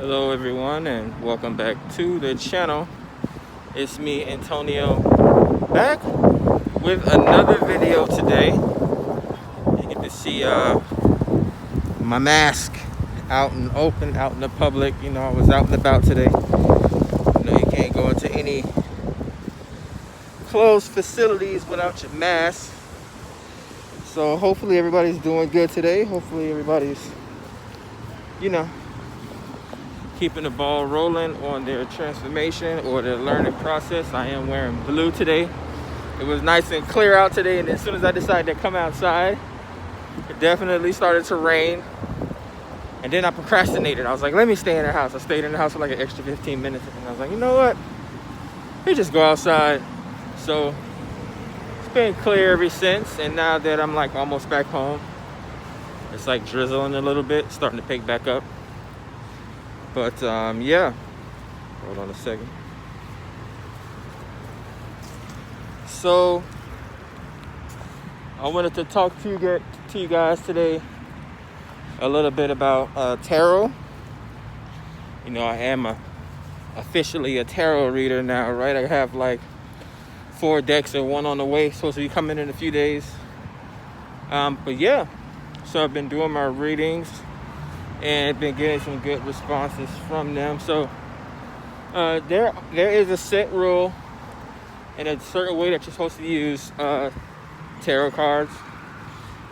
Hello everyone and welcome back to the channel. It's me, Antonio, back with another video today. You get to see my mask out and open, out in the public. You know, I was out and about today. You know, you can't go into any closed facilities without your mask. So hopefully everybody's doing good today. Hopefully everybody's, keeping the ball rolling on their transformation or their learning process. I am wearing blue today. It was nice and clear out today, and as soon as I decided to come outside, it definitely started to rain. And then I procrastinated. I was like, let me stay in the house. I stayed in the house for like an extra 15 minutes, and I was like, you know what? We just go outside. So it's been clear ever since, and now that I'm like almost back home, it's like drizzling a little bit, starting to pick back up. But yeah, hold on a second. So I wanted to talk to you guys today a little bit about tarot. You know, I am officially a tarot reader now, right? I have like 4 decks and 1 on the way, supposed to be coming in a few days. But yeah, so I've been doing my readings and been getting some good responses from them. So there is a set rule and a certain way that you're supposed to use tarot cards.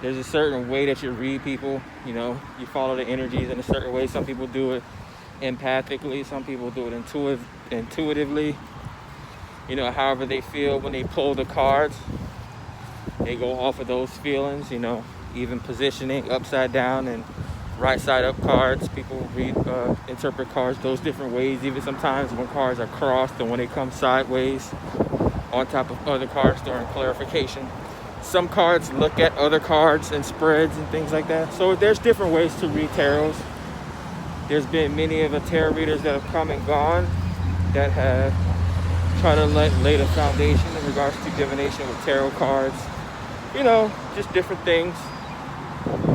There's a certain way that you read people. You know, you follow the energies in a certain way. Some people do it empathically, some people do it intuitively. You know, however they feel when they pull the cards, they go off of those feelings. You know, even positioning upside down and right side up cards. People interpret cards those different ways, even sometimes when cards are crossed and when they come sideways on top of other cards during clarification. Some cards look at other cards and spreads and things like that. So there's different ways to read tarots. There's been many of the tarot readers that have come and gone that have tried to lay the foundation in regards to divination with tarot cards. You know, just different things.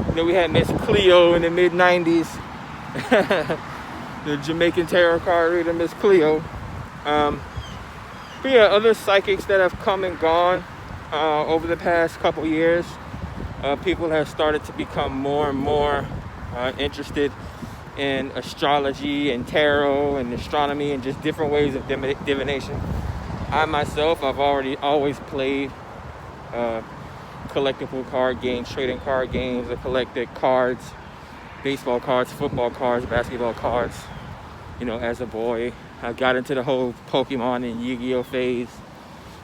You know, we had Miss Cleo in the mid-90s, the Jamaican tarot card reader, Miss Cleo. But yeah, other psychics that have come and gone over the past couple years. People have started to become more and more interested in astrology and tarot and astronomy and just different ways of divination. I myself, I've always played collectible card games, trading card games. I collected cards, baseball cards, football cards, basketball cards. You know, as a boy, I got into the whole Pokemon and Yu-Gi-Oh phase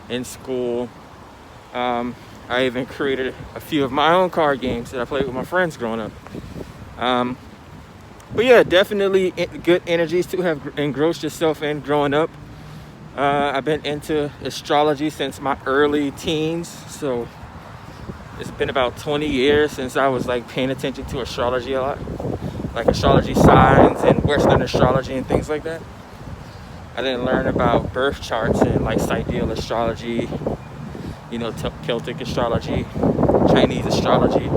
in school. I even created a few of my own card games that I played with my friends growing up. But yeah, definitely good energies to have engrossed yourself in growing up. I've been into astrology since my early teens, so it's been about 20 years since I was like paying attention to astrology a lot, like astrology signs and Western astrology and things like that. I didn't learn about birth charts and like sidereal astrology, you know, Celtic astrology, Chinese astrology, you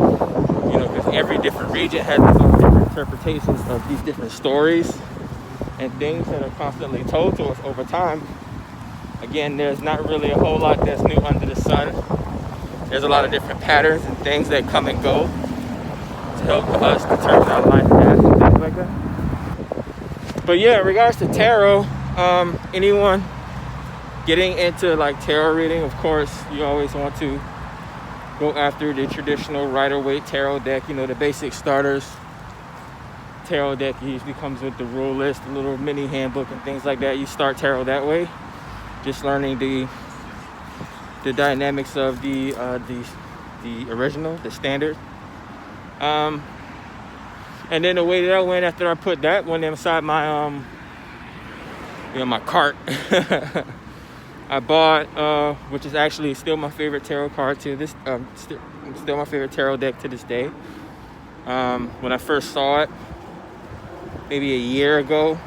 know, because every different region has its own different interpretations of these different stories and things that are constantly told to us over time. Again, there's not really a whole lot that's new under the sun. There's a lot of different patterns and things that come and go to help us determine our life path and things like that. But yeah, in regards to tarot, anyone getting into like tarot reading, of course, you always want to go after the traditional Rider-Waite tarot deck. You know, the basic starters tarot deck usually comes with the rule list, a little mini handbook and things like that. You start tarot that way, just learning the dynamics of the original, the standard. And then the way that I went after I put that one inside my my cart, I bought, which is actually still my favorite tarot card to this, still my favorite tarot deck to this day. When I first saw it, maybe a year ago,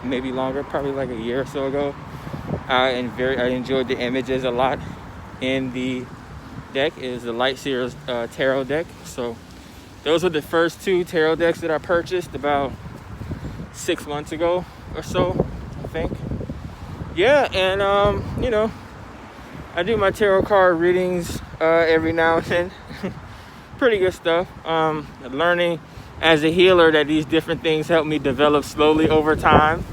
maybe longer, probably like a year or so ago, I enjoyed the images a lot in the deck. Is the Light Seers tarot deck. So those were the first 2 tarot decks that I purchased about 6 months ago or so, I think. Yeah, and I do my tarot card readings every now and then. Pretty good stuff. Learning as a healer that these different things help me develop slowly over time.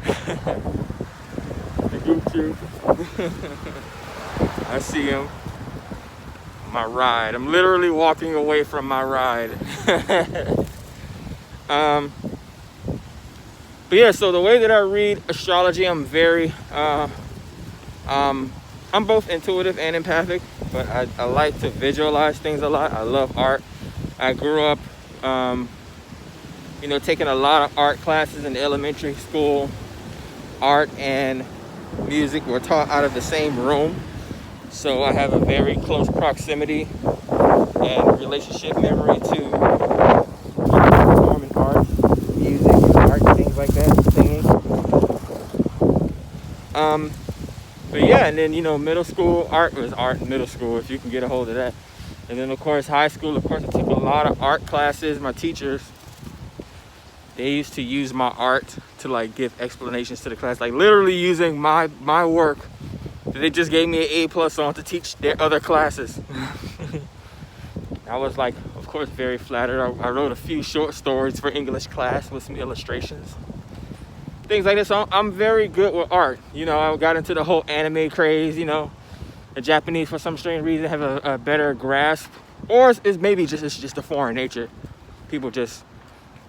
The group truth. I see him. My ride. I'm literally walking away from my ride. But yeah, so the way that I read astrology, I'm very I'm both intuitive and empathic, but I like to visualize things a lot. I love art. I grew up taking a lot of art classes in elementary school. Art and music were taught out of the same room, so I have a very close proximity and relationship memory to performing arts, music, art, things like that, singing. But yeah, and then middle school art was art in middle school, if you can get a hold of that. And then of course high school, of course I took a lot of art classes. My teachers, they used to use my art to like give explanations to the class, like literally using my work that they just gave me an A+ on to teach their other classes. I was like, of course, very flattered. I wrote a few short stories for English class with some illustrations, things like this. So I'm very good with art. I got into the whole anime craze. The Japanese, for some strange reason, have a better grasp, or it's maybe it's just a foreign nature. People just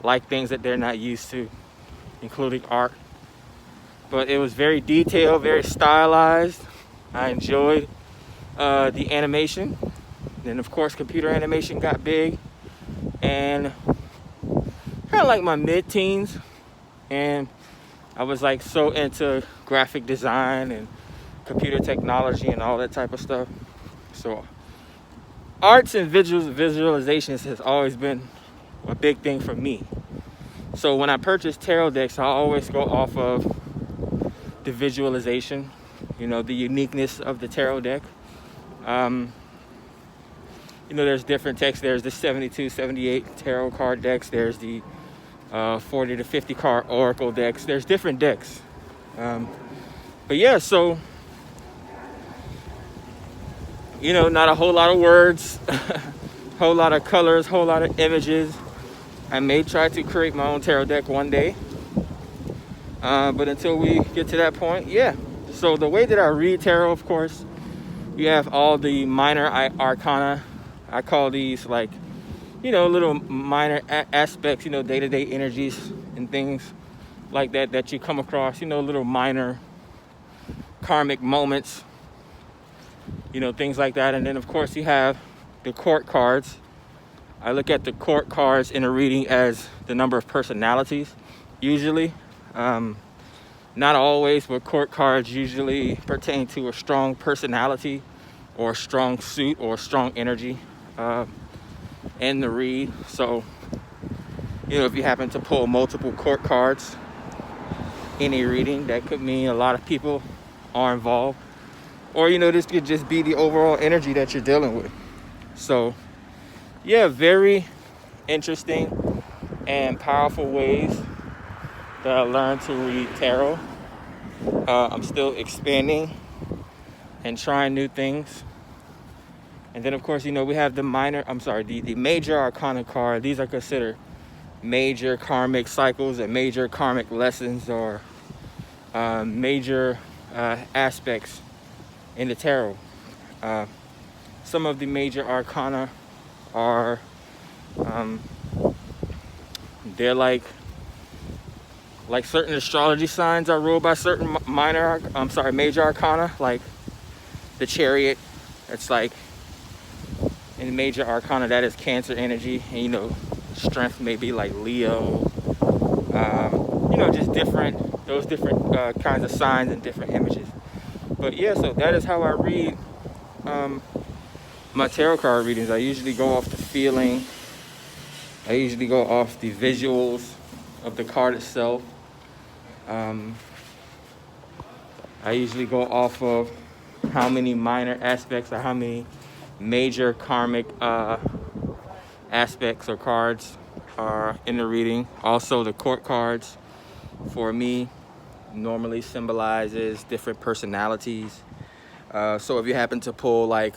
like things that they're not used to, including art. But it was very detailed, very stylized. I enjoyed the animation. Then of course computer animation got big, and kind of like my mid-teens, and I was like so into graphic design and computer technology and all that type of stuff. So arts and visualizations has always been a big thing for me. So when I purchase tarot decks, I always go off of the visualization, the uniqueness of the tarot deck. There's different decks. There's the 72, 78 tarot card decks. There's the 40 to 50 card oracle decks. There's different decks. But yeah, so, not a whole lot of words, whole lot of colors, whole lot of images. I may try to create my own tarot deck one day. But until we get to that point, yeah. So the way that I read tarot, of course, you have all the minor arcana. I call these like, little minor aspects, day-to-day energies and things like that you come across, little minor karmic moments, things like that. And then of course you have the court cards. I look at the court cards in a reading as the number of personalities, usually. Not always, but court cards usually pertain to a strong personality or a strong suit or a strong energy in the read. So, if you happen to pull multiple court cards in a reading, that could mean a lot of people are involved. Or, this could just be the overall energy that you're dealing with. So, yeah, very interesting and powerful ways that I learned to read tarot. I'm still expanding and trying new things. And then of course, we have the major arcana card. These are considered major karmic cycles and major karmic lessons, or major aspects in the tarot. Some of the major arcana are they're like certain astrology signs are ruled by certain major arcana, like the Chariot. It's like in major arcana, that is Cancer energy, and strength may be like Leo. Just those different kinds of signs and different images. But yeah, so that is how I read my tarot card readings. I usually go off the feeling. I usually go off the visuals of the card itself. I usually go off of how many minor aspects or how many major karmic aspects or cards are in the reading. Also the court cards. for me normally symbolizes different personalities. So if you happen to pull like,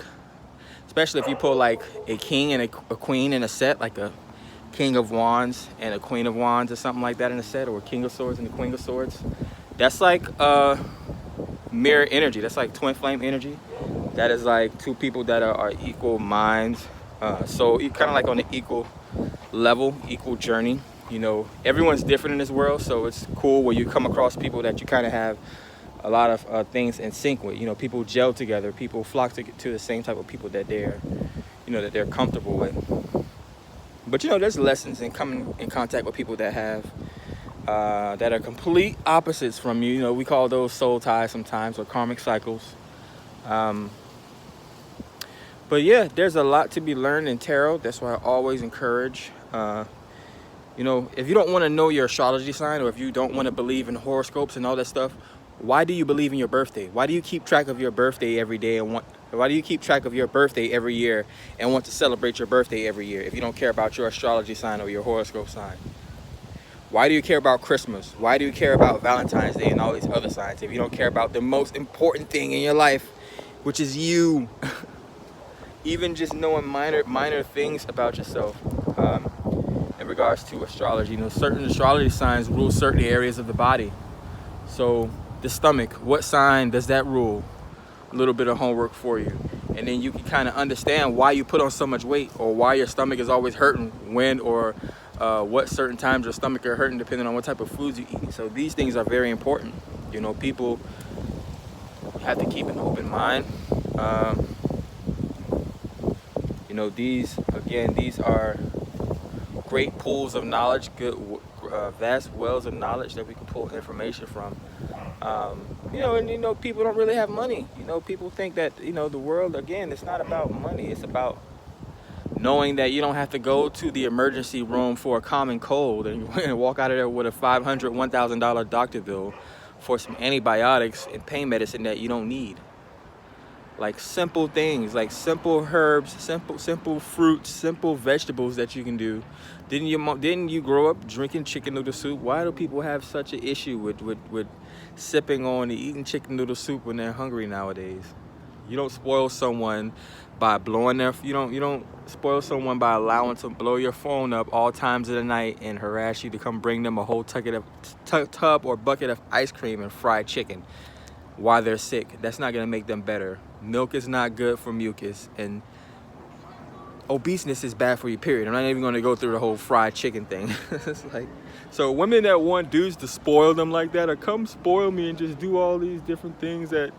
especially if you pull like a king and a queen in a set, like a king of wands and a queen of wands or something like that in a set, or a king of swords and a queen of swords, that's like mirror energy. That's like twin flame energy. That is like two people that are equal minds. So you kind of like on an equal level, equal journey. You know, everyone's different in this world, so it's cool when you come across people that you kind of have a lot of things in sync with. You know, people gel together, people flock to the same type of people that they're, you know, that they're comfortable with. But you know, there's lessons in coming in contact with people that have that are complete opposites from you. You know, we call those soul ties sometimes, or karmic cycles. But yeah, there's a lot to be learned in tarot. That's why I always encourage, you know, if you don't want to know your astrology sign, or if you don't want to believe in horoscopes and all that stuff, why do you believe in your birthday? Why do you keep track of your birthday every day and why do you keep track of your birthday every year and want to celebrate your birthday every year if you don't care about your astrology sign or your horoscope sign? Why do you care about Christmas? Why do you care about Valentine's Day and all these other signs if you don't care about the most important thing in your life, which is you? Even just knowing minor things about yourself in regards to astrology. You know, certain astrology signs rule certain areas of the body. So the stomach, what sign does that rule? A little bit of homework for you. And then you can kind of understand why you put on so much weight, or why your stomach is always hurting, when or what certain times your stomach are hurting depending on what type of foods you eat. So these things are very important. You know, people have to keep an open mind. You know, these are great pools of knowledge, good vast wells of knowledge that we can pull information from. You know, and you know, people don't really have money. You know, people think that, you know, the world, again, it's not about money. It's about knowing that you don't have to go to the emergency room for a common cold and walk out of there with a $500, $1,000 doctor bill for some antibiotics and pain medicine that you don't need. Like simple things, like simple herbs, simple fruits, simple vegetables that you can do. Didn't you grow up drinking chicken noodle soup? Why do people have such an issue with sipping on and eating chicken noodle soup when they're hungry nowadays? You don't spoil someone by blowing their, you don't spoil someone by allowing to blow your phone up all times of the night and harass you to come bring them a whole tub or bucket of ice cream and fried chicken while they're sick. That's not gonna make them better. Milk is not good for mucus, and obeseness is bad for you, period. I'm not even gonna go through the whole fried chicken thing. It's like, so women that want dudes to spoil them like that, or come spoil me and just do all these different things that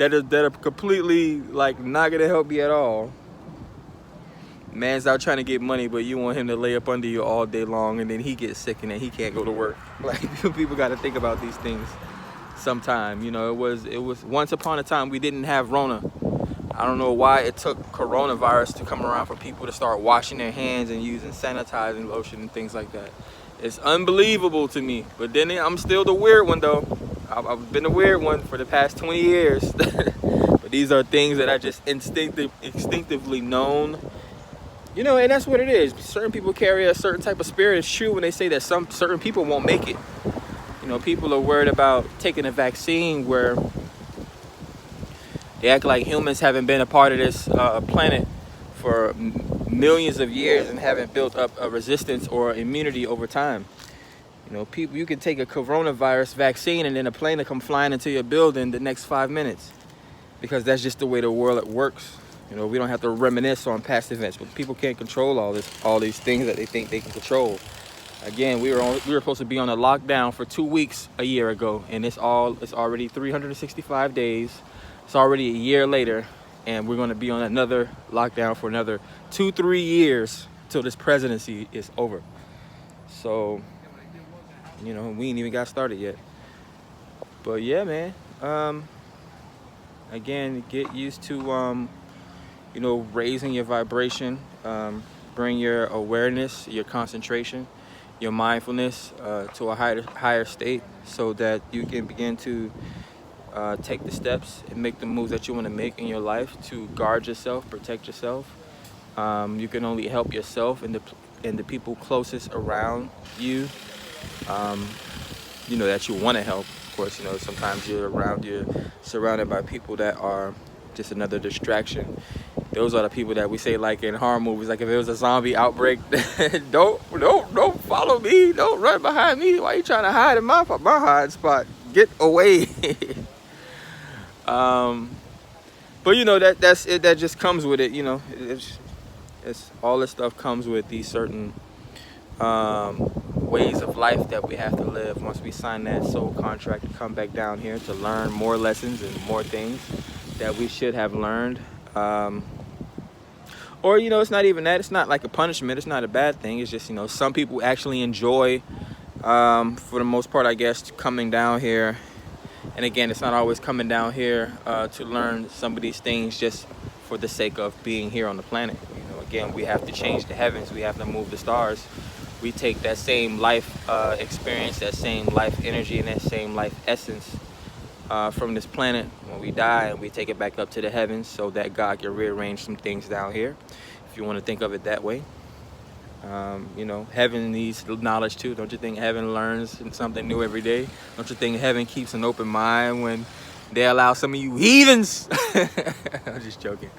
are completely like not gonna help you at all. Man's out trying to get money, but you want him to lay up under you all day long, and then he gets sick and then he can't go to work. Like, people got to think about these things sometime. You know, it was once upon a time we didn't have Rona. I don't know why it took coronavirus to come around for people to start washing their hands and using sanitizing lotion and things like that. It's unbelievable to me. But then I'm still the weird one, though. I've been the weird one for the past 20 years. But these are things that I just instinctively known. You know, and that's what it is. Certain people carry a certain type of spirit. It's true when they say that some certain people won't make it. You know, people are worried about taking a vaccine where they act like humans haven't been a part of this planet for millions of years and haven't built up a resistance or immunity over time. You know, people, you can take a coronavirus vaccine and then a plane will come flying into your building the next 5 minutes, because that's just the way the world works. You know, we don't have to reminisce on past events, but people can't control all these things that they think they can control. Again, we were supposed to be on a lockdown for 2 weeks a year ago, and it's already 365 days. It's already a year later, and we're going to be on another lockdown for another 2-3 years till this presidency is over. So, you know, we ain't even got started yet. But yeah, man. Again, get used to you know, raising your vibration. Bring your awareness, your concentration, your mindfulness to a higher state, so that you can begin to take the steps and make the moves that you want to make in your life to guard yourself, protect yourself. You can only help yourself and the people closest around you. you know, that you want to help. Of course, you know, sometimes you're surrounded by people that are just another distraction. Those are the people that we say, like in horror movies, like if it was a zombie outbreak, don't follow me, don't run behind me. Why are you trying to hide in my hide spot? Get away. But you know, that's it. That just comes with it. You know, it's all this stuff comes with these certain ways of life that we have to live. Once we sign that soul contract to come back down here to learn more lessons and more things that we should have learned. Or, you know, it's not even that. It's not like a punishment. It's not a bad thing. It's just, you know, some people actually enjoy, for the most part, I guess, coming down here. And again, it's not always coming down here to learn some of these things just for the sake of being here on the planet. You know, again, we have to change the heavens. We have to move the stars. We take that same life experience, that same life energy, and that same life essence from this planet when we die, and we take it back up to the heavens so that God can rearrange some things down here, if you want to think of it that way. You know, heaven needs knowledge too. Don't you think heaven learns something new every day? Don't you think heaven keeps an open mind when they allow some of you heathens? I'm just joking.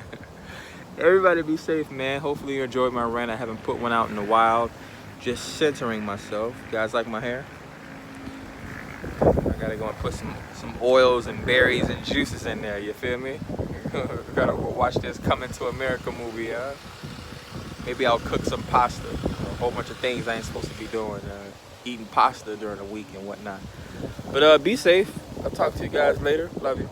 Everybody be safe, man. Hopefully you enjoyed my rant. I haven't put one out in a while. Just centering myself. You guys like my hair? I gotta go and put some oils and berries and juices in there, you feel me? Gotta watch this Coming to America movie, Maybe I'll cook some pasta. A whole bunch of things I ain't supposed to be doing. Eating pasta during the week and whatnot. But be safe. I'll talk to you guys later. Love you.